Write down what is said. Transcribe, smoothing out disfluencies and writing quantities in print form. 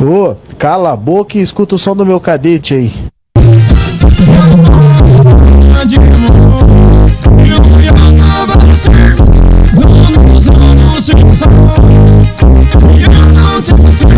Ô, cala a boca e escuta o som do meu Kadett aí. Eu não te esqueci.